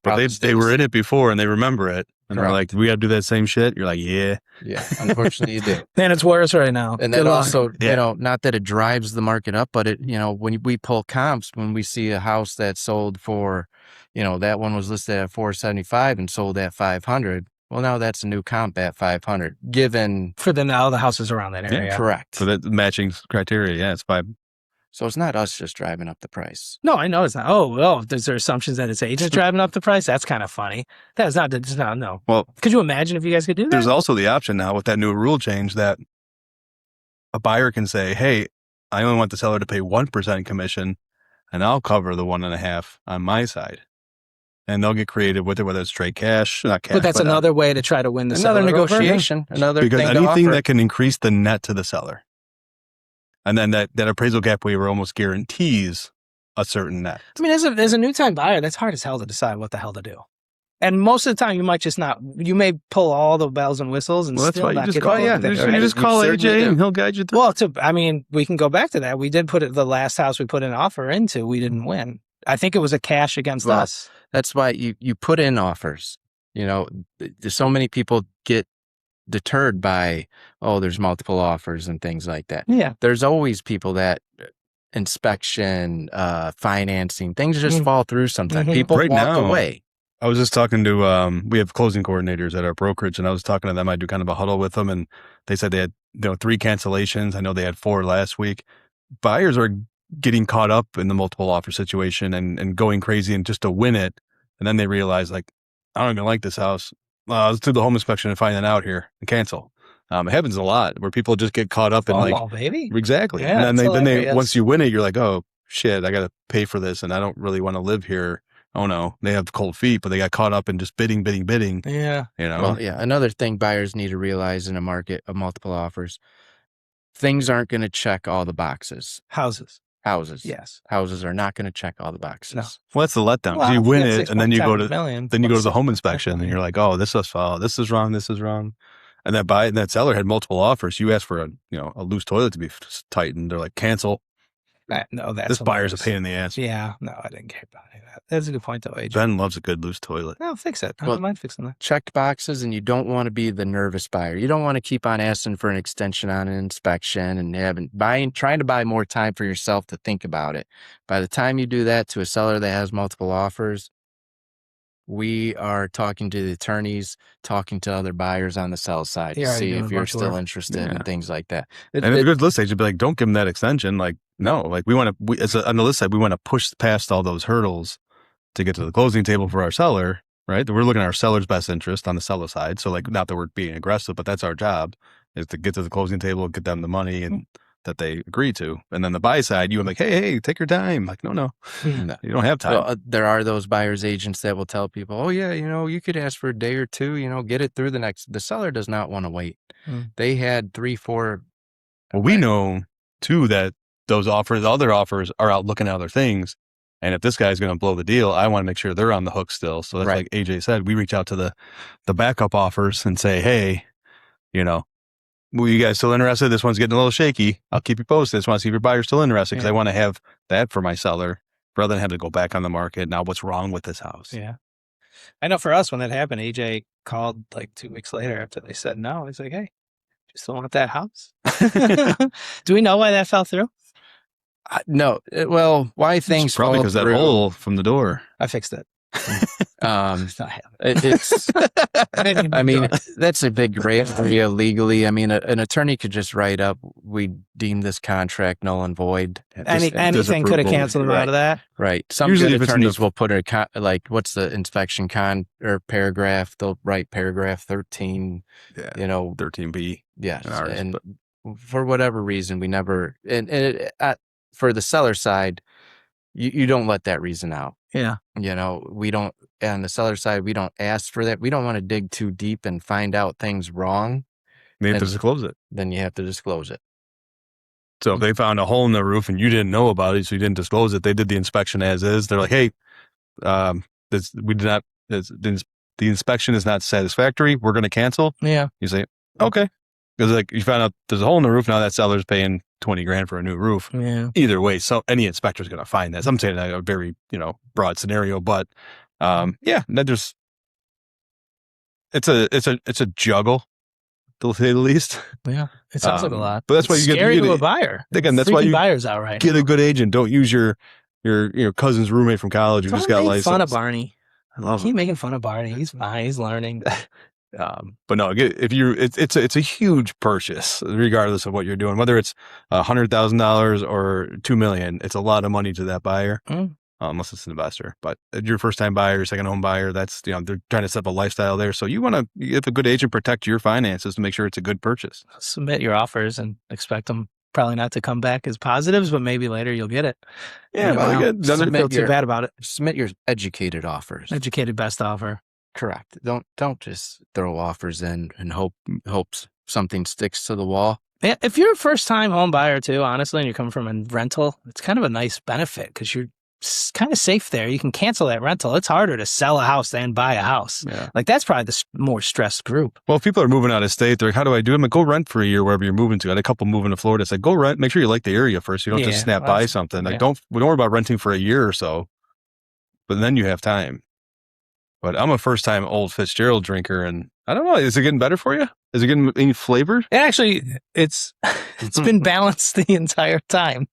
But they were in it before and they remember it. And they're like, we got to do that same shit. You're like, yeah. Yeah, unfortunately you do. Man, it's worse right now. And that also, not that it drives the market up, but it, when we pull comps, when we see a house that sold for, that one was listed at 475 and sold at 500. Well, now that's a new comp at 500, given for all the houses around that area. Yeah, correct. For that matching criteria, yeah, it's 5. So it's not us just driving up the price. No, I know it's not. Oh, is there assumptions that it's agents driving up the price? That's kind of funny. That's not. No. Well, could you imagine if you guys could do that? There's also the option now with that new rule change that a buyer can say, "Hey, I only want the seller to pay 1% commission, and I'll cover the 1.5% on my side." And they'll get creative with it, whether it's straight cash, not cash. But that's another way to try to win the another seller negotiation. Another because thing anything that can increase the net to the seller, and then that appraisal gap waiver almost guarantees a certain net. I mean, as a new time buyer, that's hard as hell to decide what the hell to do. And most of the time, you might just not. You may pull all the bells and whistles, and that's still why you not just get call. Yeah, everything, you just call AJ, and he'll guide you through. Well, we can go back to that. We did put the last house we put an offer into. We didn't win. I think it was a cash against us. That's why you put in offers. So many people get deterred by, there's multiple offers and things like that. Yeah. There's always people that inspection, financing, things just fall through sometimes. People walk away. I was just talking to, we have closing coordinators at our brokerage, and I was talking to them. I do kind of a huddle with them, and they said they had 3 cancellations. I know they had 4 last week. Buyers are getting caught up in the multiple offer situation and going crazy and just to win it. And then they realize, like, I don't even like this house. Let's do the home inspection and find it out here and cancel. It happens a lot where people just get caught up in baby. Exactly. Yeah, and then they once you win it, you're like, oh shit, I got to pay for this. And I don't really want to live here. Oh no, they have cold feet, but they got caught up in just bidding. Yeah. Well, yeah. Another thing buyers need to realize in a market of multiple offers, things aren't going to check all the boxes. Houses. Yes. Houses are not going to check all the boxes. No. Well, that's the letdown. Well, you win it, and then you go to the home inspection, and you're like, oh, this is wrong. This is wrong. And that seller had multiple offers. You asked for a loose toilet to be tightened. They're like, cancel. No, that's this buyer's a pain in the ass. Yeah, no, I didn't care about any of that. That's a good point, though, AJ. Ben loves a good loose toilet. No, fix it. I don't mind fixing that. Check boxes, and you don't want to be the nervous buyer. You don't want to keep on asking for an extension on an inspection and trying to buy more time for yourself to think about it. By the time you do that to a seller that has multiple offers, we are talking to the attorneys, talking to other buyers on the sell side to see if you're still interested and things like that. And if a good list agent would be like, don't give them that extension. Like, no, like on the list side, we want to push past all those hurdles to get to the closing table for our seller. right? We're looking at our seller's best interest on the seller side. So like, not that we're being aggressive, but that's our job, is to get to the closing table, get them the money and that they agree to. And then the buy side, you would like, hey, take your time. Like, no, No. you don't have time. Well, there are those buyer's agents that will tell people, oh yeah, you could ask for a day or two, get it through the seller does not want to wait. They had 3, 4. Well, we know too that those other offers are out looking at other things. And if this guy's going to blow the deal, I want to make sure they're on the hook still. So that's like AJ said, we reach out to the backup offers and say, hey, were you guys still interested? This one's getting a little shaky. I'll keep you posted. I just want to see if your buyer's still interested because I want to have that for my seller rather than have to go back on the market. Now, what's wrong with this house? Yeah. I know for us, when that happened, AJ called like 2 weeks later after they said no. He's like, hey, you still want that house? Do we know why that fell through? No. Well, why things probably because that hole from the door. I fixed it. It's I mean, that's a big gray area legally. I mean, an attorney could just write up, we deem this contract null and void. Anything could have canceled him out of that. Right. Some Usually good attorneys will put what's the inspection or paragraph? They'll write paragraph 13, 13B. Yes. And for whatever reason, we never, for the seller side, you don't let that reason out. Yeah. We don't, on the seller side, we don't ask for that. We don't want to dig too deep and find out things wrong. You have to disclose it. Then you have to disclose it. So if they found a hole in the roof and you didn't know about it, so you didn't disclose it, they did the inspection as is. They're like, hey, the inspection is not satisfactory. We're going to cancel. Yeah. You say, okay. Because like you found out there's a hole in the roof. Now that seller's paying $20,000 for a new roof. Yeah. Either way, so any inspector's going to find that. I'm saying that a very, broad scenario, but that just, it's a juggle, to say the least. Yeah. It sounds like a lot. But that's why you get to a buyer. Again, that's why you buyers out right get a good agent. Don't use your cousin's roommate from college who just got licensed. Fun of Barney. I love Keep making fun of Barney. He's fine. He's learning. But no, it's a huge purchase, regardless of what you're doing, whether it's $100,000 or $2 million. It's a lot of money to that buyer, unless it's an investor. But your first time buyer, your second home buyer, that's they're trying to set up a lifestyle there. So you want to, if a good agent, protect your finances to make sure it's a good purchase. Submit your offers and expect them probably not to come back as positives, but maybe later you'll get it. Yeah, doesn't feel too bad about it. Submit your educated offers. Educated best offer. Correct. Don't just throw offers in and hopes something sticks to the wall. Yeah, if you're a first time home buyer too, honestly, and you're coming from a rental, it's kind of a nice benefit because you're kind of safe there. You can cancel that rental. It's harder to sell a house than buy a house. Yeah. Like that's probably the more stressed group. Well, if people are moving out of state, they're like, how do I do it? I'm like, go rent for a year wherever you're moving to. I had a couple moving to Florida. It's like, go rent. Make sure you like the area first. You don't just snap by something. Like, don't worry about renting for a year or so, but then you have time. But I'm a first time Old Fitzgerald drinker, and I don't know. Is it getting better for you? Is it getting any flavor? Actually, it's been balanced the entire time.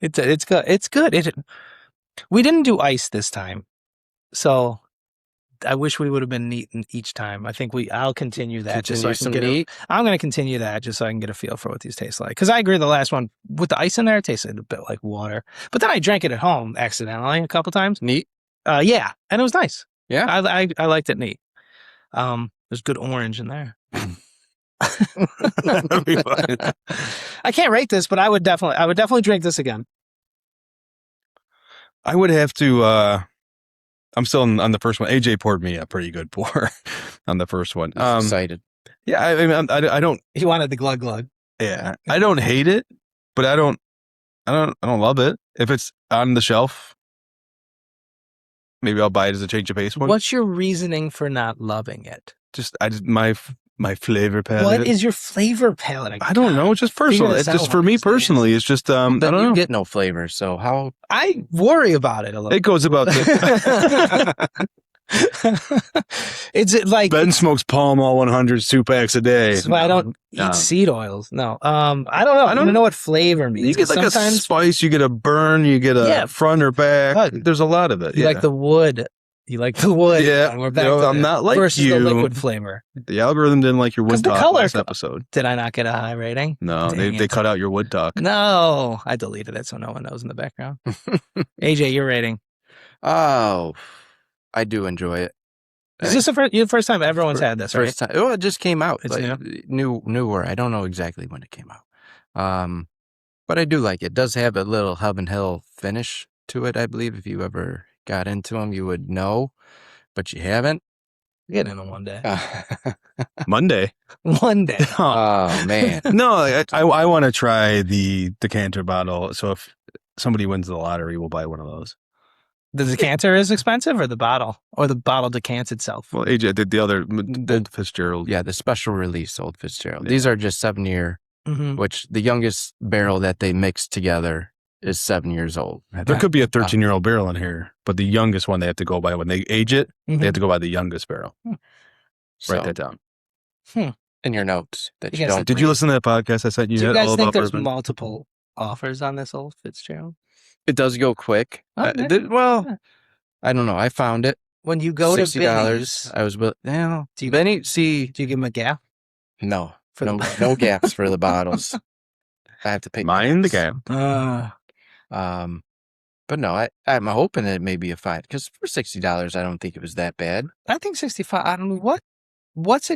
It's good. It's good. We didn't do ice this time, so I wish we would have been neat each time. I think I'll continue that. I'm going to continue that just so I can get a feel for what these taste like. Because I agree, the last one with the ice in there, it tasted a bit like water. But then I drank it at home accidentally a couple times. Neat. Yeah, and it was nice. Yeah, I liked it neat. There's good orange in there. I can't rate this, but I would definitely drink this again. I would have to. I'm still on the first one. AJ poured me a pretty good pour on the first one. Excited. Yeah, I mean, I don't. He wanted the glug glug. Yeah, I don't hate it, but I don't love it. If it's on the shelf, maybe I'll buy it as a change of pace one. What's your reasoning for not loving it? My flavor palette. What is your flavor palette? I don't know. It's just personal. It's just for me personally. It's just I don't know. You get no flavor, so how? I worry about it a little. It goes about. It's like Ben smokes Pall Mall 100 2-packs a day. So I don't eat seed oils. No, I don't know. I don't know what flavor means. You get like a spice. You get a burn. You get a front or back. There's a lot of it. You like the wood. You like the wood. Yeah, and we're back to I'm not like versus you. The liquid flavor. The algorithm didn't like your wood talk color last episode. Did I not get a high rating? No, they cut out your wood talk. No, I deleted it so no one knows in the background. AJ, your rating? Oh, I do enjoy it. Is this the first time everyone's had this, right? First time. Oh, it just came out. It's like, newer. I don't know exactly when it came out. But I do like it. It does have a little Hub and Hill finish to it, I believe. If you ever got into them, you would know, but you haven't. Get in them one day. Monday. One day. Oh, man. No, I want to try the decanter bottle. So if somebody wins the lottery, we'll buy one of those. The decanter is expensive, or the bottle decants itself? Well, AJ did the other Old Fitzgerald. Yeah, the special release Old Fitzgerald. These are just 7-year, Mm-hmm. which the youngest barrel that they mixed together is 7 years old. There could be a 13-year-old barrel in here, but the youngest one they have to go by when they age it. Mm-hmm. They have to go by the youngest barrel. So, Write that down. in your notes that You you guys don't. Did you listen to that podcast I sent you? Do you All guys think about there's bourbon? multiple offers on this Old Fitzgerald? It does go quick. Okay. Well, I don't know. I found it. When you go to $60. Benny's, I was, well, Do you- Benny, see, do you give them a gap? no, For no, the- no gaps for the bottles. I have to pay. Mind the tax. gap. But no, I'm hoping it may be a fine because for $60, I don't think it was that bad. I think 65. I don't know what's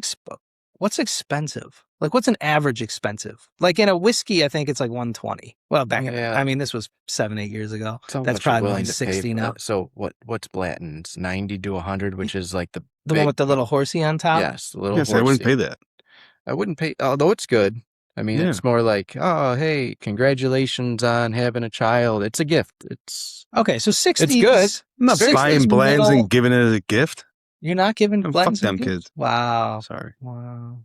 expensive. Like, what's an average expensive? Like in a whiskey, I think it's like 120. Well, I mean, this was 7-8 years ago. So That's much you're probably willing like to pay 60 for now. that. So what's Blanton's 90 to 100, which is like the The big, one with the little horsey on top. yes, the little. Yes, I wouldn't horsey. pay that. I wouldn't pay, although it's good. I mean, Yeah. it's more like, oh, hey, congratulations on having a child. It's a gift. It's Okay, so 60. It's good. I'm not 60s buying blends middle- and giving it as a gift. You're not giving Fuck blends. them and gifts? kids. Wow. Sorry. Wow.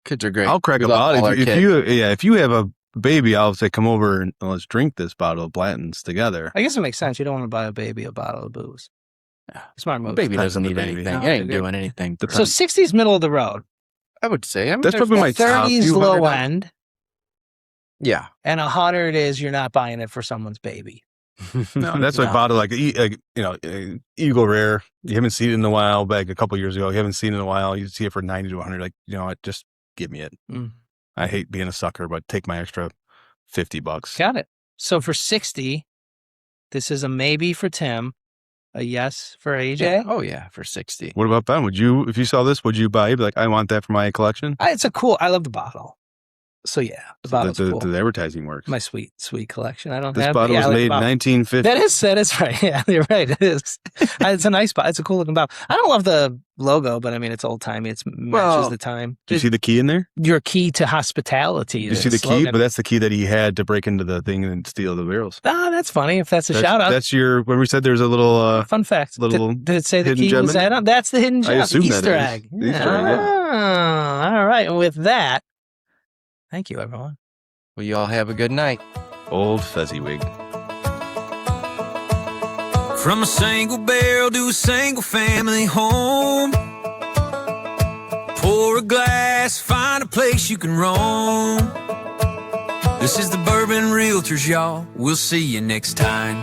kids are great. I'll crack We a love bottle. all our If kids. you have a baby, I'll say, come over and let's drink this bottle of Blanton's together. I guess it makes sense. You don't want to buy a baby a bottle of booze. Yeah. Smart move. Baby Depends doesn't on the need baby. anything. No, It ain't they're doing anything. The- So 60's middle of the road. I would say. I mean, That's there's probably my top 30's few low hundred. end, Yeah. and 100 is you're not buying it for someone's baby. No, that's like No. bottle like Eagle Rare. You haven't seen it in a while. Back a couple years ago, you haven't seen it in a while. You see it for 90 to 100. Like, you know what? Just give me it. Mm. I hate being a sucker, but take my extra $50. Got it. So for 60, this is a maybe for Tim, a yes for AJ. Oh yeah, for 60. What about Ben? Would you, if you saw this, would you buy? You'd be like, I want that for my collection. I love the bottle. So yeah, the bottle's cool. The advertising works. My sweet kelection. I don't This have bottle yeah, was I like the made in bottle. 1950. That is right. Yeah, you're right. It is. It's a nice bottle. It's a cool looking bottle. I don't love the logo, but I mean, it's old timey. It matches Well, the time. Do you see the key in there? Your key to hospitality. You is see the key? slogan. But that's the key that he had to break into the thing and steal the barrels. Ah, that's funny. If that's a shout out. That's your, when we said there's a little, Fun fact. little Did it say the hidden key gem was in it? add-on? That's the hidden gem. I assume that Easter is. egg. The Easter egg, yeah. Ah, all right. And with that, thank you, everyone. Well, you all have a good night. old Fezziwig. From a single barrel to a single family home. Pour a glass, find a place you can roam. This is the Bourbon Realtors, y'all. We'll see you next time.